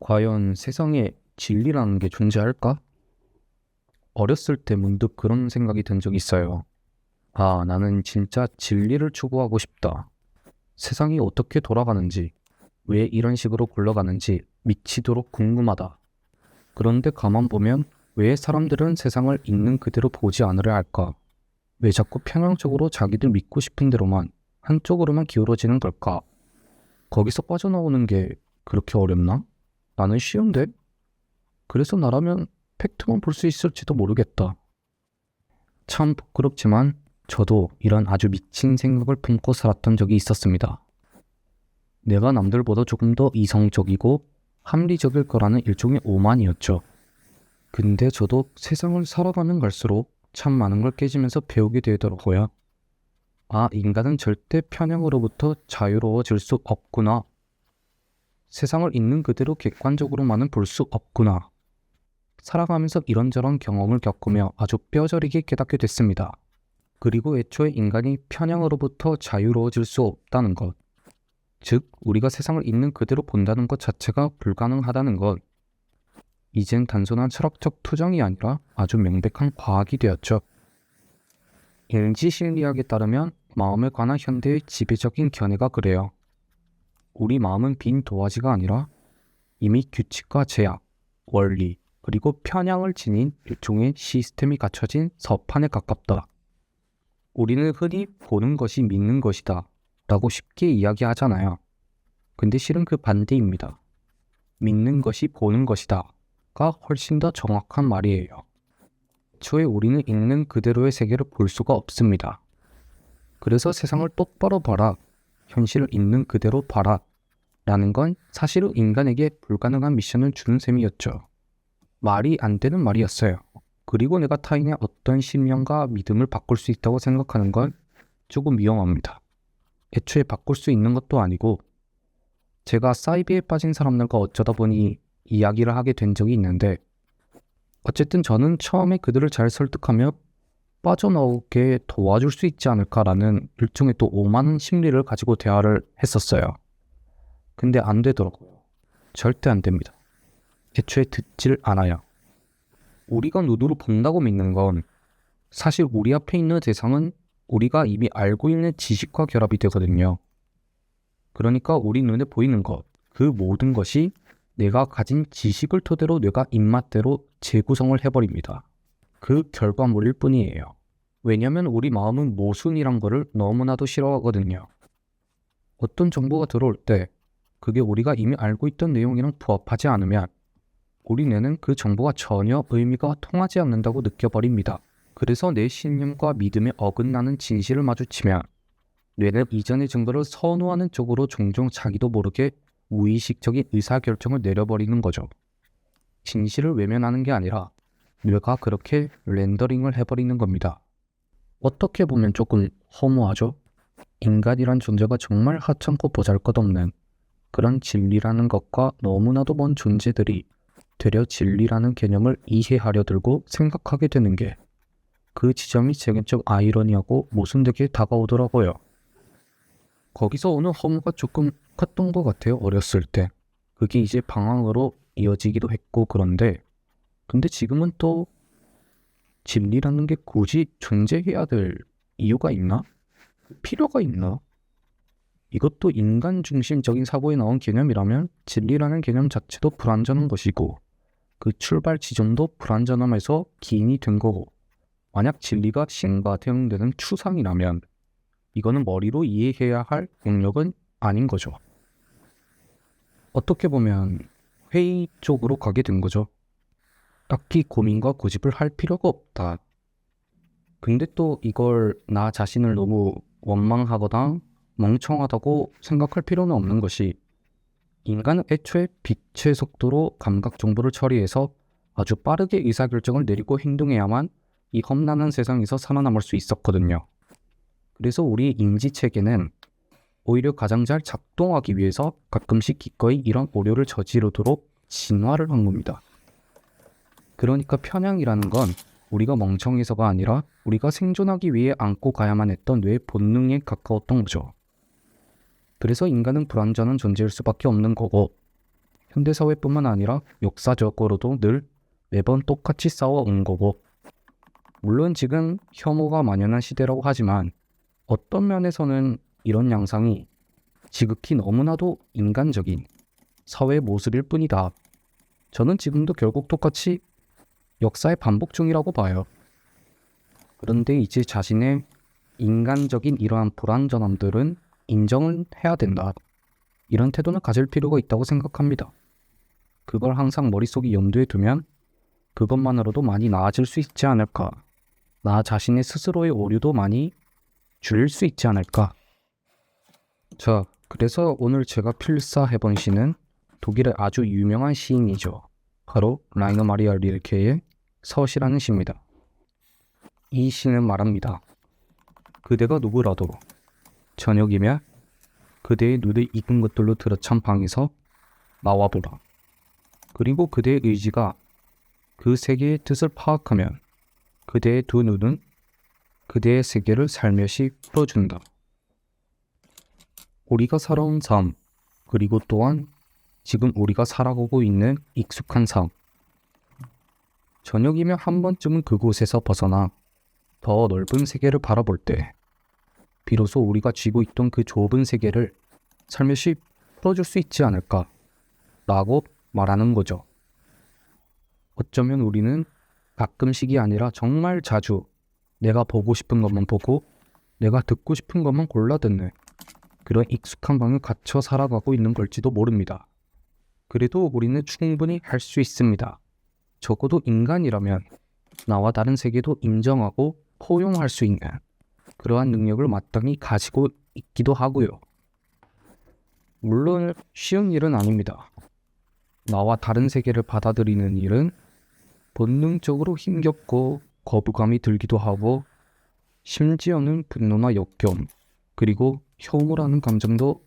과연 세상에 진리라는 게 존재할까? 어렸을 때 문득 그런 생각이 든 적이 있어요. 아, 나는 진짜 진리를 추구하고 싶다. 세상이 어떻게 돌아가는지, 왜 이런 식으로 굴러가는지 미치도록 궁금하다. 그런데 가만 보면 왜 사람들은 세상을 있는 그대로 보지 않으려 할까? 왜 자꾸 편향적으로 자기들 믿고 싶은 대로만 한쪽으로만 기울어지는 걸까? 거기서 빠져나오는 게 그렇게 어렵나? 나는 쉬운데? 그래서 나라면 팩트만 볼 수 있을지도 모르겠다. 참 부끄럽지만 저도 이런 아주 미친 생각을 품고 살았던 적이 있었습니다. 내가 남들보다 조금 더 이성적이고 합리적일 거라는 일종의 오만이었죠. 근데 저도 세상을 살아가면 갈수록 참 많은 걸 깨지면서 배우게 되더라고요. 아, 인간은 절대 편향으로부터 자유로워질 수 없구나. 세상을 있는 그대로 객관적으로만은 볼 수 없구나. 살아가면서 이런저런 경험을 겪으며 아주 뼈저리게 깨닫게 됐습니다. 그리고 애초에 인간이 편향으로부터 자유로워질 수 없다는 것, 즉 우리가 세상을 있는 그대로 본다는 것 자체가 불가능하다는 것, 이젠 단순한 철학적 투정이 아니라 아주 명백한 과학이 되었죠. 인지심리학에 따르면 마음에 관한 현대의 지배적인 견해가 그래요. 우리 마음은 빈 도화지가 아니라 이미 규칙과 제약, 원리, 그리고 편향을 지닌 일종의 시스템이 갖춰진 서판에 가깝다. 우리는 흔히 보는 것이 믿는 것이다 라고 쉽게 이야기하잖아요. 근데 실은 그 반대입니다. 믿는 것이 보는 것이다 가 훨씬 더 정확한 말이에요. 애초에 우리는 있는 그대로의 세계를 볼 수가 없습니다. 그래서 세상을 똑바로 봐라, 현실을 있는 그대로 봐라 라는 건 사실은 인간에게 불가능한 미션을 주는 셈이었죠. 말이 안 되는 말이었어요. 그리고 내가 타인의 어떤 신념과 믿음을 바꿀 수 있다고 생각하는 건 조금 위험합니다. 애초에 바꿀 수 있는 것도 아니고, 제가 사이비에 빠진 사람들과 어쩌다 보니 이야기를 하게 된 적이 있는데, 어쨌든 저는 처음에 그들을 잘 설득하며 빠져나오게 도와줄 수 있지 않을까라는 일종의 또 오만한 심리를 가지고 대화를 했었어요. 근데 안 되더라고요. 절대 안 됩니다. 애초에 듣질 않아요. 우리가 눈으로 본다고 믿는 건 사실 우리 앞에 있는 대상은 우리가 이미 알고 있는 지식과 결합이 되거든요. 그러니까 우리 눈에 보이는 것, 그 모든 것이 내가 가진 지식을 토대로 뇌가 입맛대로 재구성을 해버립니다. 그 결과물일 뿐이에요. 왜냐면 우리 마음은 모순이란 거를 너무나도 싫어하거든요. 어떤 정보가 들어올 때 그게 우리가 이미 알고 있던 내용이랑 부합하지 않으면 우리 뇌는 그 정보가 전혀 의미가 통하지 않는다고 느껴버립니다. 그래서 내 신념과 믿음에 어긋나는 진실을 마주치면 뇌는 이전의 증거를 선호하는 쪽으로 종종 자기도 모르게 무의식적인 의사결정을 내려버리는 거죠. 진실을 외면하는 게 아니라 뇌가 그렇게 렌더링을 해버리는 겁니다. 어떻게 보면 조금 허무하죠? 인간이란 존재가 정말 하찮고 보잘것없는 그런 진리라는 것과 너무나도 먼 존재들이 되려 진리라는 개념을 이해하려 들고 생각하게 되는 게 그 지점이 제겐 좀 아이러니하고 모순되게 다가오더라고요. 거기서 오는 허무가 조금 컸던 것 같아요. 어렸을 때. 그게 이제 방황으로 이어지기도 했고 그런데 근데 지금은 또 진리라는 게 굳이 존재해야 될 이유가 있나? 필요가 있나? 이것도 인간 중심적인 사고에 나온 개념이라면 진리라는 개념 자체도 불완전한 것이고 그 출발 지점도 불완전함에서 기인이 된 거고 만약 진리가 신과 대응되는 추상이라면 이거는 머리로 이해해야 할 영역은 아닌 거죠. 어떻게 보면 회의 쪽으로 가게 된 거죠. 딱히 고민과 고집을 할 필요가 없다. 근데 또 이걸 나 자신을 너무 원망하거나 멍청하다고 생각할 필요는 없는 것이 인간은 애초에 빛의 속도로 감각 정보를 처리해서 아주 빠르게 의사결정을 내리고 행동해야만 이 험난한 세상에서 살아남을 수 있었거든요. 그래서 우리의 인지체계는 오히려 가장 잘 작동하기 위해서 가끔씩 기꺼이 이런 오류를 저지르도록 진화를 한 겁니다. 그러니까 편향이라는 건 우리가 멍청해서가 아니라 우리가 생존하기 위해 안고 가야만 했던 뇌의 본능에 가까웠던 거죠. 그래서 인간은 불완전한 존재일 수밖에 없는 거고 현대사회뿐만 아니라 역사적으로도 늘 매번 똑같이 싸워온 거고, 물론 지금 혐오가 만연한 시대라고 하지만 어떤 면에서는 이런 양상이 지극히 너무나도 인간적인 사회의 모습일 뿐이다. 저는 지금도 결국 똑같이 역사의 반복 중이라고 봐요. 그런데 이제 자신의 인간적인 이러한 불완전함들은 인정을 해야 된다. 이런 태도는 가질 필요가 있다고 생각합니다. 그걸 항상 머릿속에 염두에 두면 그것만으로도 많이 나아질 수 있지 않을까. 나 자신의 스스로의 오류도 많이 줄일 수 있지 않을까. 자, 그래서 오늘 제가 필사해본 시는 독일의 아주 유명한 시인이죠. 바로 라이너 마리아 릴케의 서시라는 시입니다. 이 시는 말합니다. 그대가 누구라도 저녁이면 그대의 눈을 익은 것들로 들어찬 방에서 나와보라. 그리고 그대의 의지가 그 세계의 뜻을 파악하면 그대의 두 눈은 그대의 세계를 살며시 풀어준다. 우리가 살아온 삶, 그리고 또한 지금 우리가 살아가고 있는 익숙한 삶. 저녁이면 한 번쯤은 그곳에서 벗어나 더 넓은 세계를 바라볼 때 비로소 우리가 쥐고 있던 그 좁은 세계를 살며시 풀어줄 수 있지 않을까 라고 말하는 거죠. 어쩌면 우리는 가끔씩이 아니라 정말 자주 내가 보고 싶은 것만 보고 내가 듣고 싶은 것만 골라 듣는 그런 익숙한 방에 갇혀 살아가고 있는 걸지도 모릅니다. 그래도 우리는 충분히 할 수 있습니다. 적어도 인간이라면 나와 다른 세계도 인정하고 포용할 수 있는 그러한 능력을 마땅히 가지고 있기도 하고요. 물론 쉬운 일은 아닙니다. 나와 다른 세계를 받아들이는 일은 본능적으로 힘겹고 거부감이 들기도 하고 심지어는 분노나 역겨움 그리고 혐오라는 감정도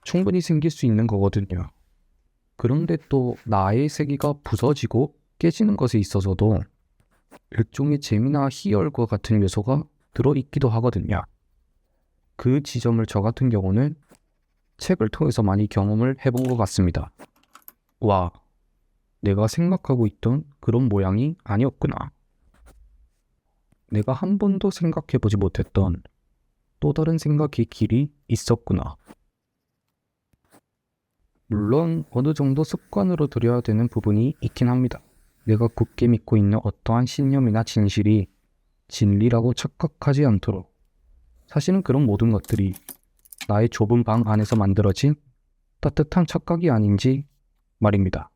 충분히 생길 수 있는 거거든요. 그런데 또 나의 세계가 부서지고 깨지는 것에 있어서도 일종의 재미나 희열과 같은 요소가 들어있기도 하거든요. 그 지점을 저 같은 경우는 책을 통해서 많이 경험을 해본 것 같습니다. 와, 내가 생각하고 있던 그런 모양이 아니었구나. 내가 한 번도 생각해보지 못했던 또 다른 생각의 길이 있었구나. 물론 어느 정도 습관으로 들여야 되는 부분이 있긴 합니다. 내가 굳게 믿고 있는 어떠한 신념이나 진실이 진리라고 착각하지 않도록. 사실은 그런 모든 것들이 나의 좁은 방 안에서 만들어진 따뜻한 착각이 아닌지 말입니다.